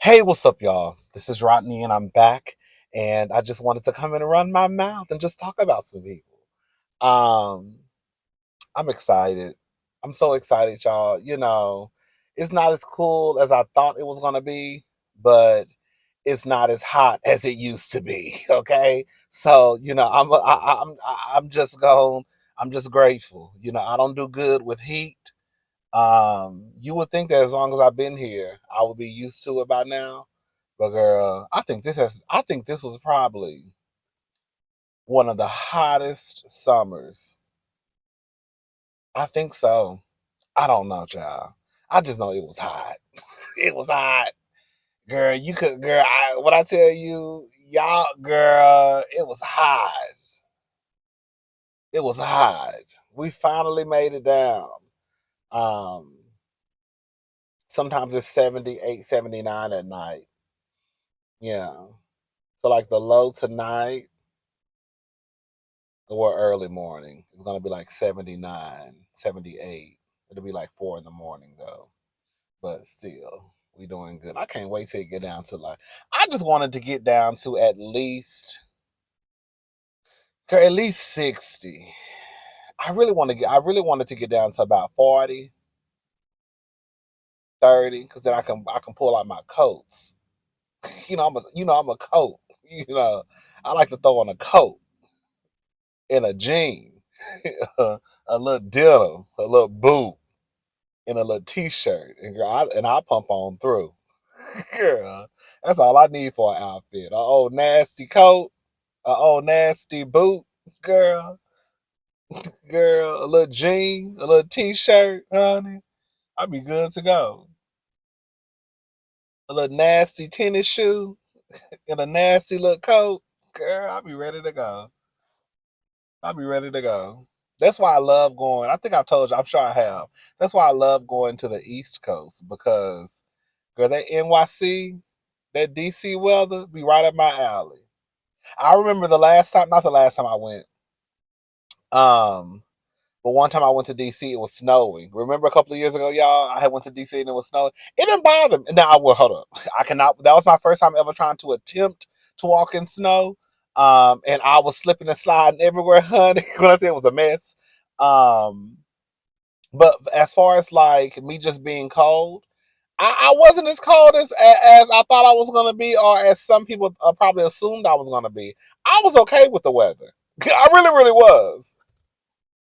Hey, what's up, y'all? This is Rodney, and I'm back. And I just wanted to come in and run my mouth and just talk about some people. Um, I'm excited. I'm so excited, y'all. It's not as cool as I thought it was gonna be, but it's not as hot as it used to be. Okay, so I'm just going. I'm just grateful. I don't do good with heat. You would think that as long as I've been here, I would be used to it by now. But girl, I think this was probably one of the hottest summers. I think so. I don't know, child. I just know it was hot. It was hot. Girl, when I tell you, y'all, girl, it was hot. It was hot. We finally made it down. Um, Sometimes it's 78, 79 at night. Yeah. So like the low tonight or early morning is gonna be like 79, 78. It'll be like 4 in the morning though. But still, we doing good. I can't wait till it get down to I just wanted to get down to at least 60. I really wanted to get down to about 40, 30, because then I can pull out my coats. I'm a coat. You know, I like to throw on a coat and a jean, a little denim, a little boot, and a little t-shirt, and I pump on through. Girl, that's all I need for an outfit. A old nasty coat, a old nasty boot, girl, a little jean, a little t-shirt, honey. I'll be good to go. A little nasty tennis shoe and a nasty little coat, girl. I'll be ready to go. I'll be ready to go. That's why I love going. I think I've told you. I'm sure I have. That's why I love going to the East Coast because, girl, that NYC, that DC weather be right up my alley. I remember not the last time I went, um, but one time I went to DC, it was snowing. Remember a couple of years ago, y'all? I had went to DC and it was snowing. It didn't bother me. Now, well, hold up. I cannot. That was my first time ever trying to attempt to walk in snow. And I was slipping and sliding everywhere, honey. When I say it was a mess. Um, but as far as like me just being cold, I wasn't as cold as I thought I was going to be, or as some people probably assumed I was going to be. I was okay with the weather. I really, really was.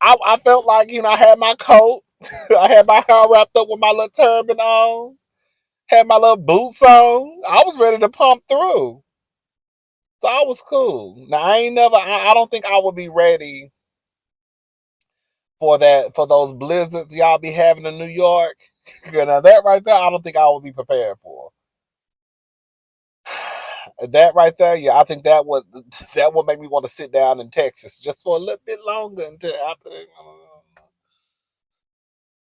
I felt like, I had my coat, I had my hair wrapped up with my little turban on, had my little boots on. I was ready to pump through. So I was cool. Now I don't think I would be ready for those blizzards y'all be having in New York. Now that right there, I don't think I would be prepared for. That right there, yeah, I think that would make me want to sit down in Texas just for a little bit longer until after.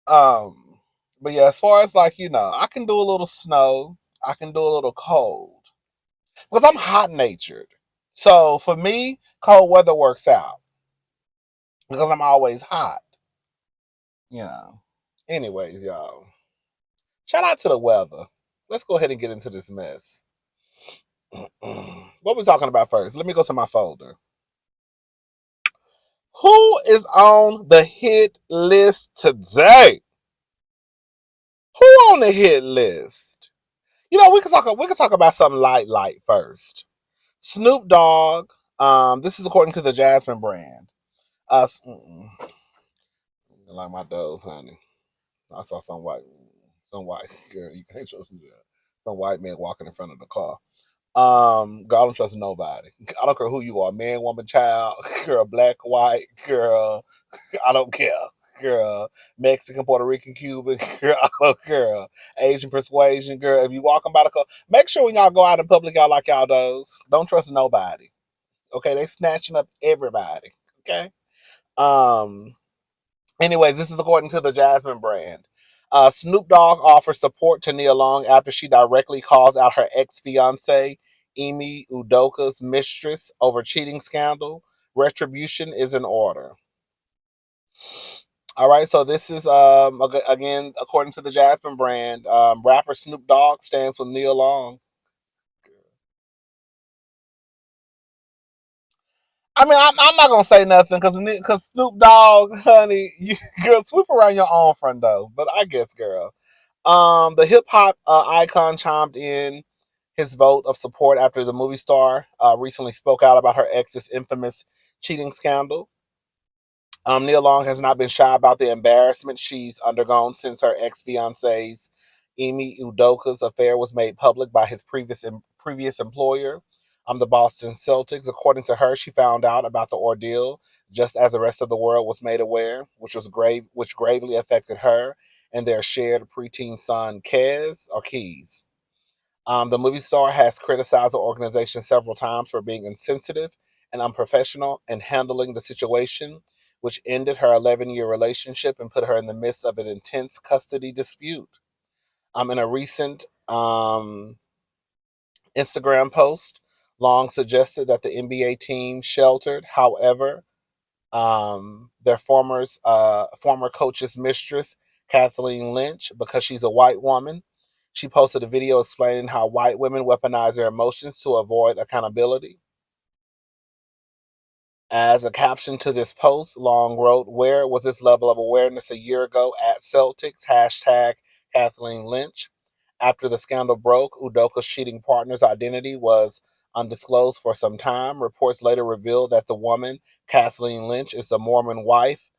Um, but yeah, as far as like I can do a little snow, I can do a little cold because I'm hot natured. So for me, cold weather works out because I'm always hot. You know. Anyways, y'all, shout out to the weather. Let's go ahead and get into this mess. What we talking about first? Let me go to my folder. Who is on the hit list today? Who on the hit list? We can talk about something light first. Snoop Dogg. This is according to the Jasmine brand. Like my dogs, honey. I saw some white girl. You can't trust me. Some white man walking in front of the car. God, I don't trust nobody. I don't care who you are, man, woman, child, girl, black, white, girl. I don't care, girl. Mexican, Puerto Rican, Cuban, girl. I don't care. Asian persuasion, girl. If you walking by the car, make sure when y'all go out in public, y'all like y'all does. Don't trust nobody. Okay, they snatching up everybody. Okay. Um. Anyways, this is according to the Jasmine brand. Snoop Dogg offers support to Nia Long after she directly calls out her ex-fiance, Emi Udoka's mistress, over cheating scandal. Retribution is in order. All right, so this is again according to the Jasmine brand. Rapper Snoop Dogg stands with Nia Long. I mean, I'm not gonna say nothing because Snoop Dogg, honey, you girl, sweep around your own front door. But I guess, girl, the hip hop icon chimed in his vote of support after the movie star recently spoke out about her ex's infamous cheating scandal. Nia Long has not been shy about the embarrassment she's undergone since her ex-fiance's Emi Udoka's affair was made public by his previous employer, the Boston Celtics. According to her, she found out about the ordeal just as the rest of the world was made aware, which gravely affected her and their shared preteen son, Keys. The movie star has criticized the organization several times for being insensitive and unprofessional in handling the situation, which ended her 11-year relationship and put her in the midst of an intense custody dispute. In a recent Instagram post, Long suggested that the NBA team sheltered, however, their former coach's mistress, Kathleen Lynch, because she's a white woman. She posted a video explaining how white women weaponize their emotions to avoid accountability. As a caption to this post, Long wrote, "Where was this level of awareness a year ago at Celtics? Hashtag Kathleen Lynch." After the scandal broke, Udoka's cheating partner's identity was undisclosed for some time. Reports later revealed that the woman, Kathleen Lynch, is the Mormon wife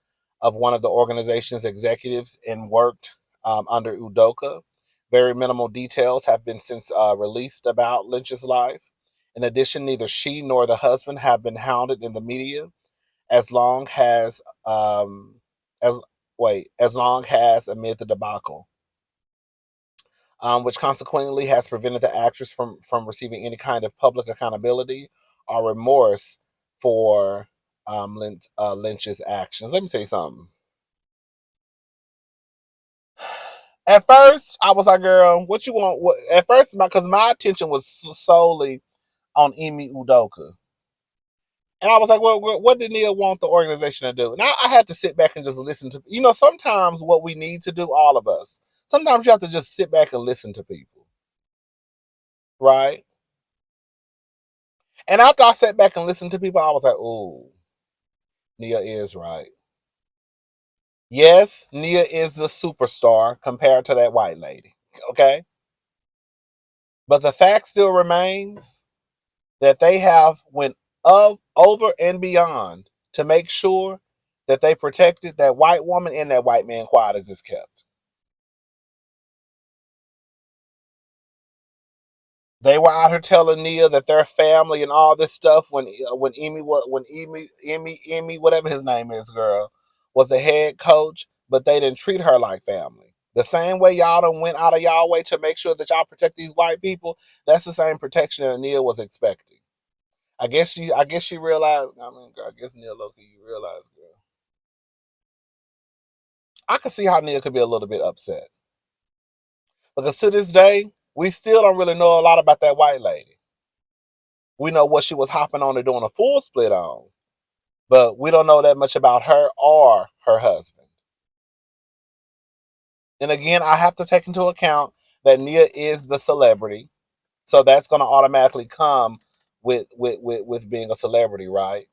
of one of the organization's executives and worked under Udoka. Very minimal details have been since released about Lynch's life. In addition, neither she nor the husband have been hounded in the media as long as as as long as amid the debacle, which consequently has prevented the actress from receiving any kind of public accountability or remorse for Lynch's actions. Let me tell you something. At first, I was like, "Girl, what you want?" At first, because my attention was solely on Emi Udoka. And I was like, well, what did Neil want the organization to do? And I had to sit back and just listen to, sometimes what we need to do, all of us, sometimes you have to just sit back and listen to people, right? And after I sat back and listened to people, I was like, oh, Nia is right. Yes, Nia is the superstar compared to that white lady, okay? But the fact still remains that they have went up, over and beyond to make sure that they protected that white woman and that white man quiet as is kept. They were out here telling Nia that their family and all this stuff when Emi whatever his name is, girl, was the head coach, but they didn't treat her like family. The same way y'all done went out of y'all way to make sure that y'all protect these white people, that's the same protection that Nia was expecting. I guess she realized. I mean, girl, I guess Nia Loki, you realize, girl. I could see how Nia could be a little bit upset because to this day, we still don't really know a lot about that white lady. We know what she was hopping on and doing a full split on, but we don't know that much about her or her husband. And again, I have to take into account that Nia is the celebrity, so that's going to automatically come with being a celebrity, right?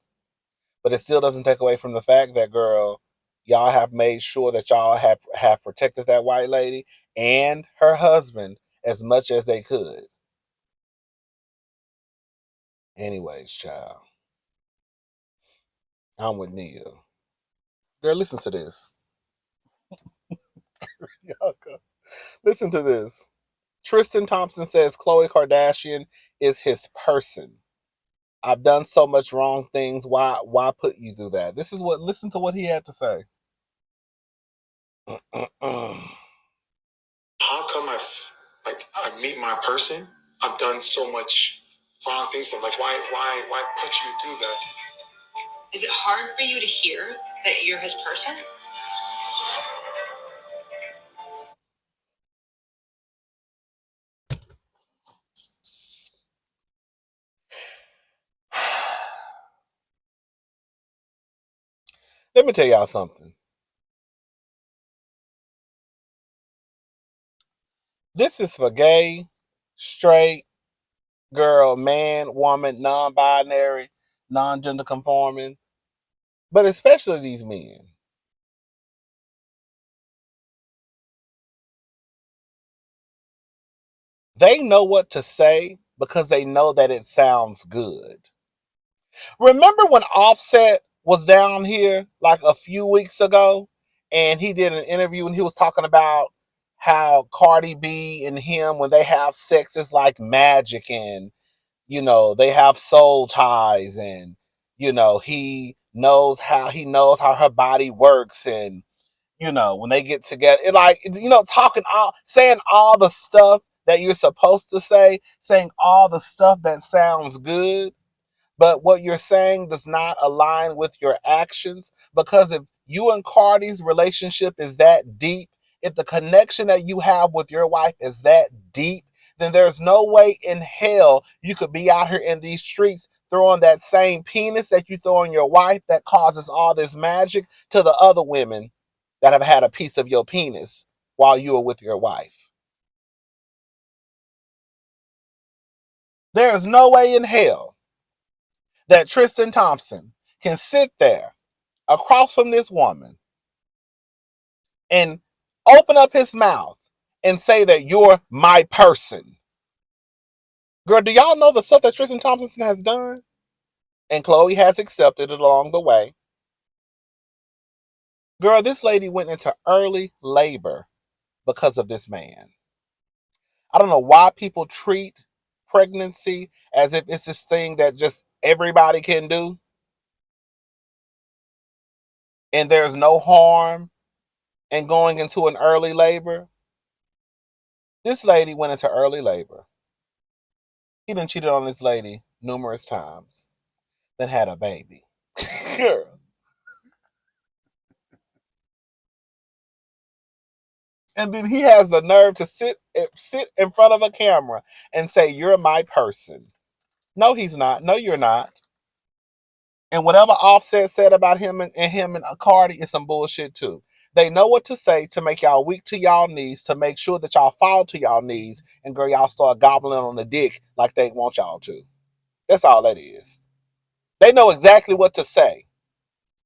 But it still doesn't take away from the fact that, girl, y'all have made sure that y'all have protected that white lady and her husband as much as they could. Anyways, child, I'm with Nia. Girl, listen to this. Listen to this. Tristan Thompson says Khloe Kardashian is his person. I've done so much wrong things. Why put you through that? Listen to what he had to say. How come I meet my person? I've done so much wrong things. I'm like, why put you through that? Is it hard for you to hear that you're his person? Let me tell y'all something. This is for gay, straight, girl, man, woman, non-binary, non-gender conforming, but especially these men. They know what to say because they know that it sounds good. Remember when Offset was down here like a few weeks ago and he did an interview and he was talking about how Cardi B and him, when they have sex, it's like magic, and they have soul ties, and he knows how her body works, and when they get together, it like, talking all, saying all the stuff that you're supposed to say, saying all the stuff that sounds good, but what you're saying does not align with your actions. Because if you and Cardi's relationship is that deep, if the connection that you have with your wife is that deep, then there's no way in hell you could be out here in these streets throwing that same penis that you throw on your wife that causes all this magic to the other women that have had a piece of your penis while you were with your wife. There is no way in hell that Tristan Thompson can sit there across from this woman and open up his mouth and say that you're my person. Girl, do y'all know the stuff that Tristan Thompson has done? And Khloe has accepted it along the way. Girl, this lady went into early labor because of this man. I don't know why people treat pregnancy as if it's this thing that just everybody can do and there's no harm in going into an early labor. This lady went into early labor. He done cheated on this lady numerous times, then had a baby. Girl. And then he has the nerve to sit in front of a camera and say, "You're my person." No, he's not. No, you're not. And whatever Offset said about him and Cardi is some bullshit too. They know what to say to make y'all weak to y'all knees, to make sure that y'all fall to y'all knees, and girl, y'all start gobbling on the dick like they want y'all to. That's all that is. They know exactly what to say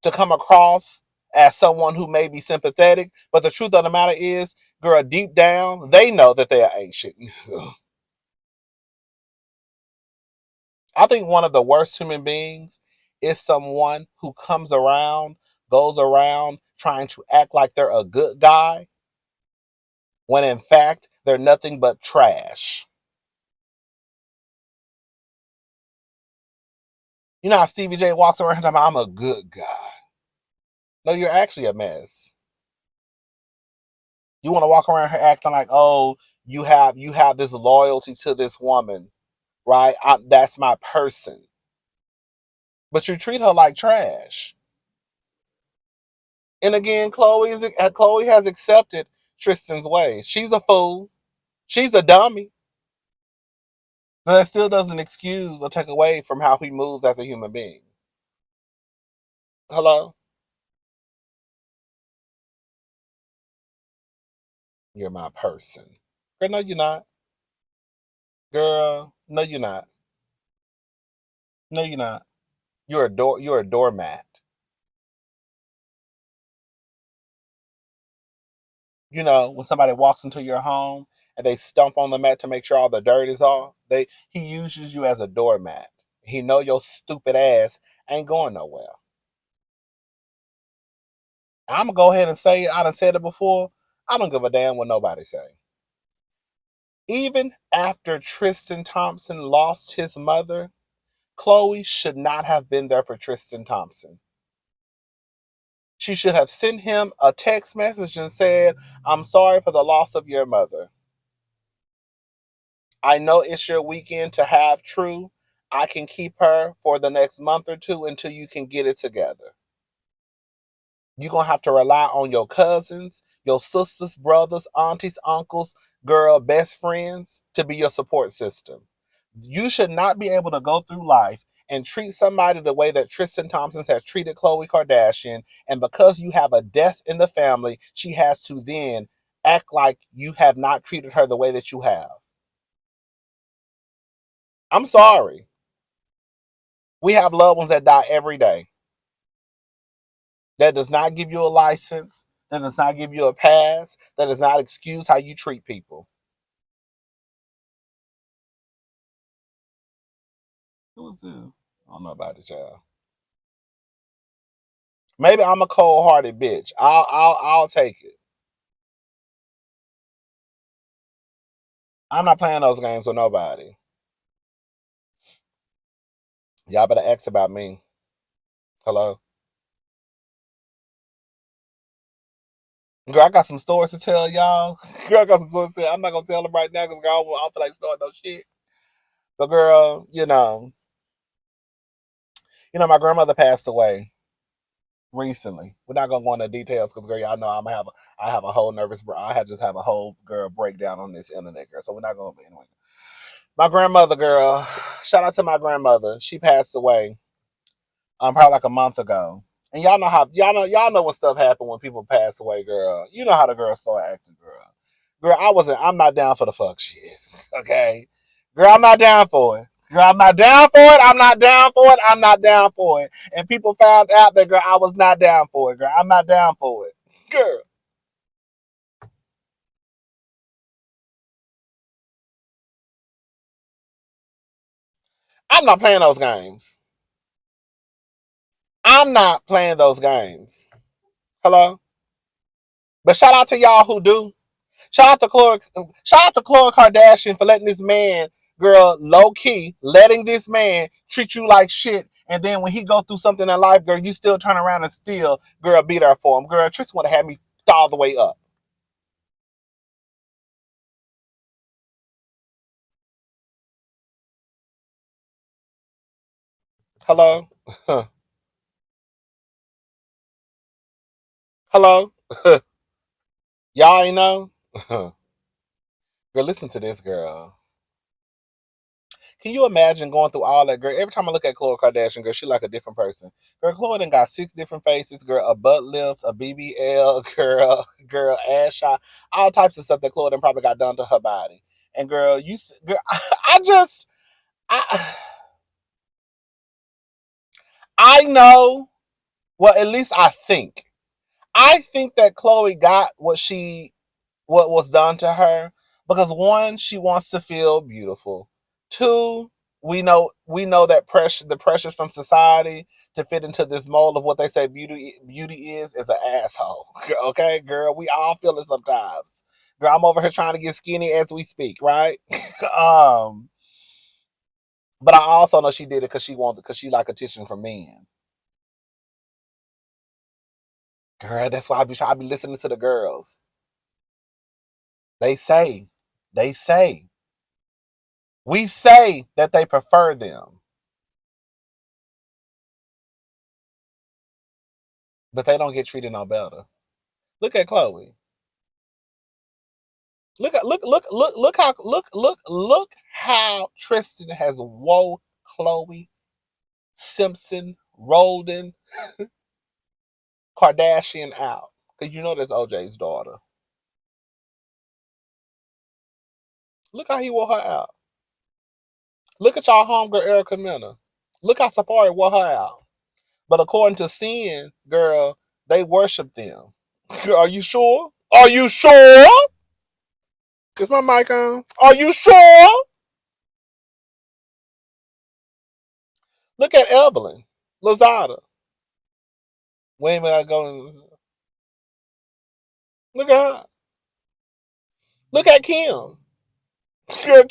to come across as someone who may be sympathetic, but the truth of the matter is, girl, deep down, they know that they ain't shit. I think one of the worst human beings is someone who goes around trying to act like they're a good guy when in fact they're nothing but trash. You know how Stevie J walks around talking about, "I'm a good guy." No, you're actually a mess. You want to walk around here acting like, "Oh, you have this loyalty to this woman, right? That's my person." But you treat her like trash. And again, Khloe has accepted Tristan's ways. She's a fool. She's a dummy. But that still doesn't excuse or take away from how he moves as a human being. Hello? You're my person. Girl, no, you're not. Girl, no, you're not. No, you're not. You're a doormat. When somebody walks into your home and they stomp on the mat to make sure all the dirt is off, he uses you as a doormat. He know your stupid ass ain't going nowhere. I'm gonna go ahead and say it. I done said it before. I don't give a damn what nobody say. Even after Tristan Thompson lost his mother, Khloe should not have been there for Tristan Thompson. She should have sent him a text message and said, "I'm sorry for the loss of your mother. I know it's your weekend to have True. I can keep her for the next month or two until you can get it together. You're going to have to rely on your cousins, your sisters, brothers, aunties, uncles, girl, best friends to be your support system. You should not be able to go through life and treat somebody the way that Tristan Thompson has treated Khloe Kardashian. And because you have a death in the family, she has to then act like you have not treated her the way that you have. I'm sorry. We have loved ones that die every day. That does not give you a license. That does not give you a pass. That does not excuse how you treat people. Who was this? I don't know about it, child. Maybe I'm a cold-hearted bitch. I'll take it. I'm not playing those games with nobody. Y'all better ask about me. Hello? Girl, I got some stories to tell y'all. Girl, I got some stories to tell. I'm not gonna tell them right now because girl, I don't feel like starting no shit. But girl, my grandmother passed away recently. We're not gonna go into details because girl, y'all know I have a whole just have a whole girl breakdown on this internet, girl. So we're not gonna anyway. My grandmother, girl, shout out to my grandmother. She passed away probably like a month ago. And y'all know what stuff happened when people pass away, girl. You know how the girl started acting, girl. Girl, I'm not down for the fuck shit. Okay? Girl, I'm not down for it. Girl, I'm not down for it. I'm not down for it. I'm not down for it. And people found out that girl, I was not down for it, girl. I'm not down for it. Girl. I'm not playing those games. I'm not playing those games. Hello? But shout out to y'all who do. Shout out to Khloe Kardashian for letting this man, girl, low key, letting this man treat you like shit. And then when he go through something in life, girl, you still turn around and still, girl, be there for him. Girl, Tristan would have had me all the way up. Hello? Hello? Y'all ain't know? Girl, listen to this girl. Can you imagine going through all that, girl? Every time I look at Khloe Kardashian, girl, she like a different person. Girl, Khloe done got 6 different faces, girl, a butt lift, a BBL, girl, ass shot, all types of stuff that Khloe done probably got done to her body. And girl, girl, I, I know. Well, at least I think. I think that Khloe got what was done to her because one, she wants to feel beautiful. Two, we know that the pressures from society to fit into this mold of what they say beauty is an asshole. Okay, girl, we all feel it sometimes. Girl, I'm over here trying to get skinny as we speak, right? um, but I also know she did it because she like attention from men. Girl, that's why I be listening to the girls. They say, they say We say that they prefer them, but they don't get treated no better. Look at Khloe. Look how Tristan has wore Khloe, Simpson, Roldan, Kardashian out. Because you know that's OJ's daughter. Look how he wore her out. Look at y'all homegirl Erica Mena. Look how Safari wore her out. But according to Sin, girl, they worship them. Are you sure? Are you sure? Is my mic on? Are you sure? Look at Evelyn, Lazada. Wait a minute, I go. Look at her. Look at Kim. Girl,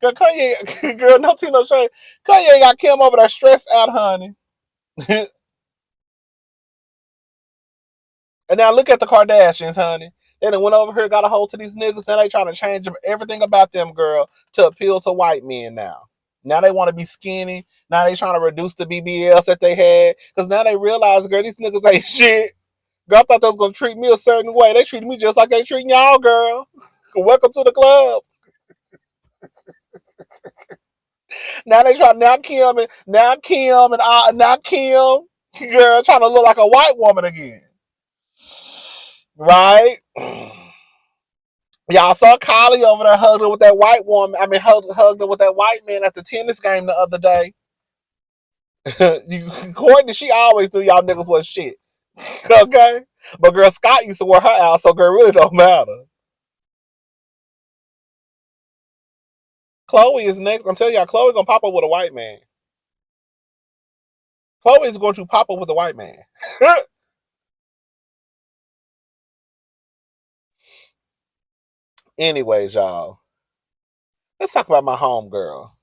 girl, Kanye, girl, no tea, no shade. Kanye got Kim over there stressed out, honey. And now look at the Kardashians, honey. They done went over here, got a hold to these niggas. Now they trying to change everything about them, girl, to appeal to white men now. Now they want to be skinny. Now they trying to reduce the BBLs that they had. Because now they realize, girl, these niggas ain't shit. Girl, I thought they was going to treat me a certain way. They treated me just like they treating y'all, girl. Welcome to the club. Now they try now Kim, girl, trying to look like a white woman again. Right? Y'all saw Kylie over there hugging with that white woman. I mean, hugging with that white man at the tennis game the other day. Courtney, she always do y'all niggas was shit. Okay? But girl, Scott used to wear her out, so girl, really don't matter. Khloe is next. I'm telling y'all, Khloe gonna pop up with a white man. Khloe is going to pop up with a white man. Anyways, y'all, let's talk about my home girl,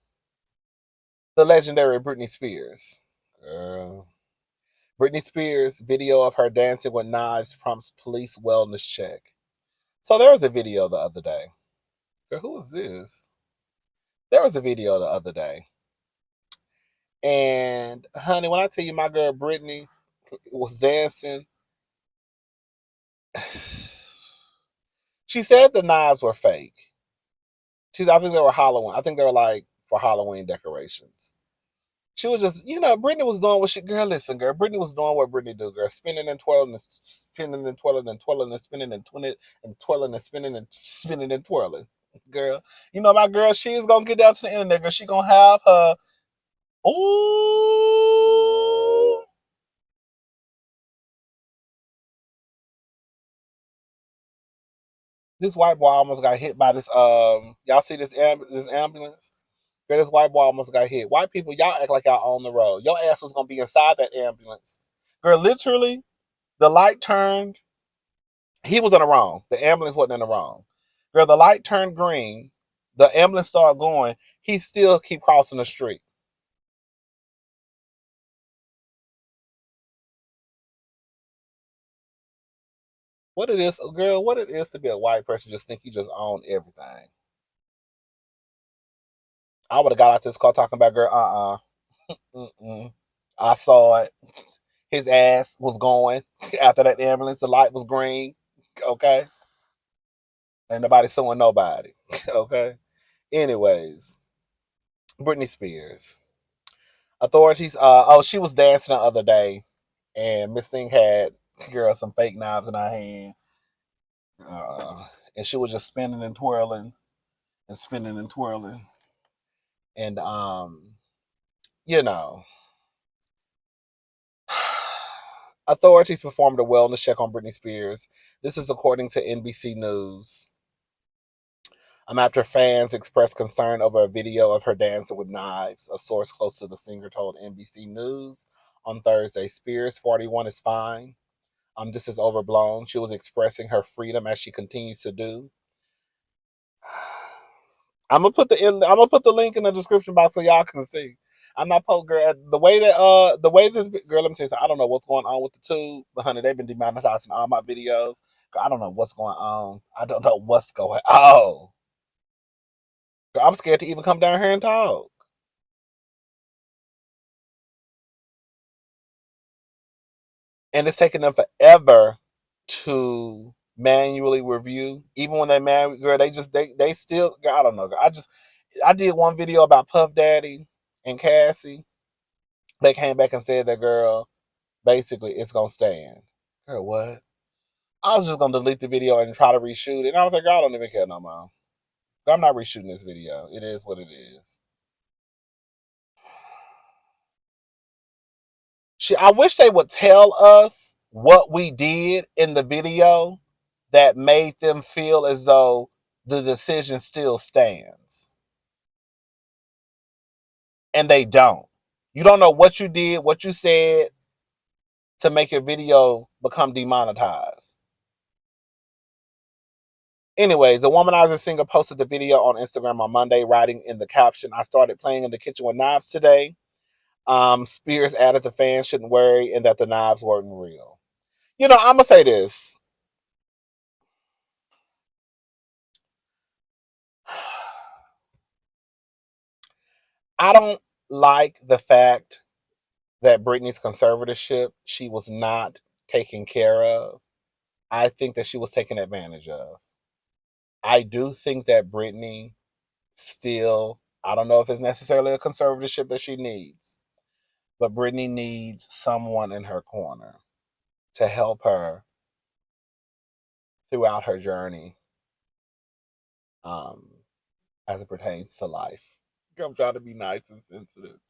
the legendary Britney Spears. Girl. Britney Spears' video of her dancing with knives prompts police wellness check. So there was a video the other day. Girl, who is this? There was a video the other day. And honey, when I tell you my girl Britney was dancing, she said the knives were fake. I think they were Halloween. I think they were like for Halloween decorations. She was just, Britney was doing what she, girl, listen, girl. Britney was doing what Britney do, girl. Spinning and twirling and spinning and twirling and twirling and spinning and twirling and twirling and spinning and spinning and twirling. Girl, my girl, she's going to get down to the internet, girl. She going to have her, ooh. This white boy almost got hit by this, y'all see this ambulance? Girl, this white boy almost got hit. White people, y'all act like y'all on the road. Your ass was going to be inside that ambulance. Girl, literally, the light turned. He was in the wrong. The ambulance wasn't in the wrong. Girl, the light turned green. The ambulance started going. He still keep crossing the street. What it is, girl, what it is to be a white person, just think you just own everything. I would have got out this car talking about, girl, mm-mm. I saw it. His ass was going after that ambulance. The light was green. Okay. Ain't nobody suing nobody. Okay. Anyways, Britney Spears. Authorities, she was dancing the other day, and Miss Thing had, girl, some fake knives in her hand. And she was just spinning and twirling and spinning and twirling. And, you know, authorities performed a wellness check on Britney Spears. This is according to NBC News. After fans expressed concern over a video of her dancing with knives, a source close to the singer told NBC News on Thursday. Spears, 41, is fine. This is overblown. She was expressing her freedom as she continues to do. I'm gonna put the link in the description box so y'all can see. I'm not post girl the way this girl. Let me tell you something. I don't know what's going on with the tube, but honey, they've been demonetizing all my videos. I don't know what's going on. I don't know what's going on. Girl, I'm scared to even come down here and talk. And it's taking them forever to manually review. Even when girl, they still, girl, I don't know. Girl, I did one video about Puff Daddy and Cassie. They came back and said that, girl, basically it's gonna stand. Girl, what? I was just gonna delete the video and try to reshoot it. And I was like, girl, I don't even care no more. I'm not reshooting this video. It is what it is. I wish they would tell us what we did in the video that made them feel as though the decision still stands. And they don't. You don't know what you did, what you said to make your video become demonetized. Anyways, the womanizer singer posted the video on Instagram on Monday, writing in the caption, "I started playing in the kitchen with knives today." Spears added the fans shouldn't worry and that the knives weren't real. I'm going to say this. I don't like the fact that Britney's conservatorship, she was not taken care of. I think that she was taken advantage of. I do think that Britney still, I don't know if it's necessarily a conservatorship that she needs, but Britney needs someone in her corner to help her throughout her journey um, as it pertains to life. I'm trying to be nice and sensitive.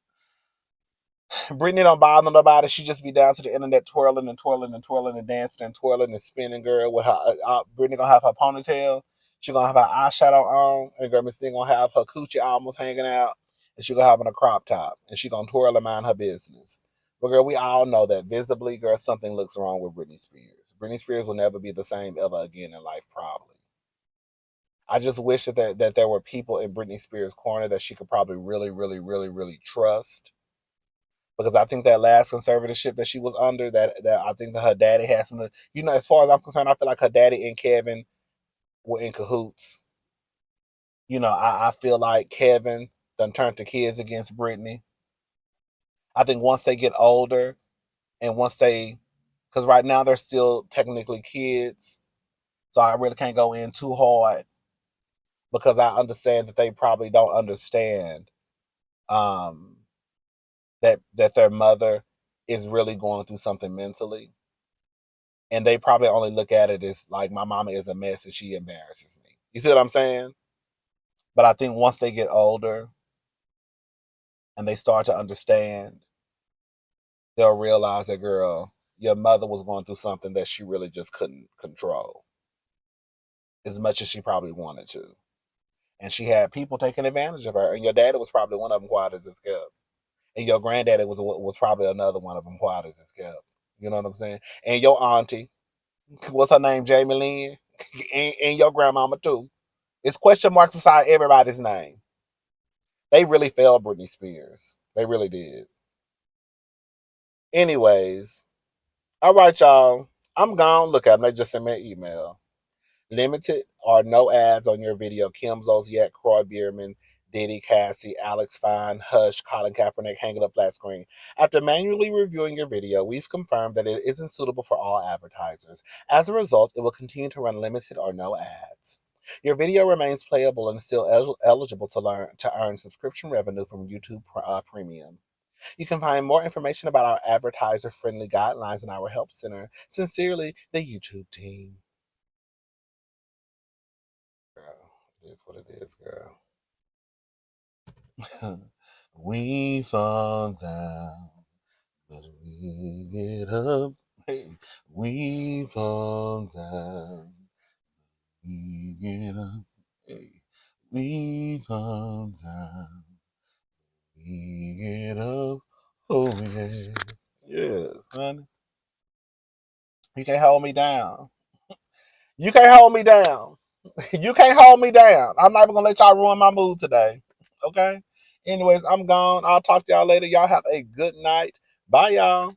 Britney don't bother nobody. She just be down to the internet twirling and twirling and twirling and dancing and twirling and spinning, girl. With her, Britney gonna have her ponytail. She gonna have her eyeshadow on, and girl Miss Thing gonna have her coochie almost hanging out, and she gonna have on a crop top, and she gonna twirl and mind her business. But girl, we all know that visibly, girl, something looks wrong with Britney Spears. Britney Spears will never be the same ever again in life, probably. I just wish that there were people in Britney Spears' corner that she could probably really, really, really, really trust, because I think that last conservatorship that she was under, that I think that her daddy had some, as far as I'm concerned, I feel like her daddy and Kevin were in cahoots. I feel like Kevin done turned the kids against Britney. I think once they get older and because right now they're still technically kids, so I really can't go in too hard because I understand that they probably don't understand um, that their mother is really going through something mentally. And they probably only look at it as like, my mama is a mess and she embarrasses me. You see what I'm saying? But I think once they get older and they start to understand, they'll realize that, girl, your mother was going through something that she really just couldn't control as much as she probably wanted to. And she had people taking advantage of her. And your daddy was probably one of them, quiet as it's kept. And your granddaddy was probably another one of them, quiet as it's kept. You know what I'm saying? And your auntie, what's her name, Jamie Lynn, and your grandmama too. It's question marks beside everybody's name. They really failed Britney Spears. They really did. Anyways, all right, y'all. I'm gone. Look at them. They just sent me an email. Limited or no ads on your video. Kim Zolciak, Croy Bierman, Diddy, Cassie, Alex Fine, Hush, Colin Kaepernick, hanging up flat screen. After manually reviewing your video, we've confirmed that it isn't suitable for all advertisers. As a result, it will continue to run limited or no ads. Your video remains playable and still eligible to earn subscription revenue from YouTube Premium. You can find more information about our advertiser-friendly guidelines in our help center. Sincerely, the YouTube team. Girl, it is what it is, girl. We fall down, but we get up. Hey, we fall down, we get up. Hey, we fall down, we get up. Oh yeah, yes, honey. You can't hold me down. You can't hold me down. You can't hold me down. I'm not even gonna let y'all ruin my mood today. Okay? Anyways, I'm gone. I'll talk to y'all later. Y'all have a good night. Bye, y'all.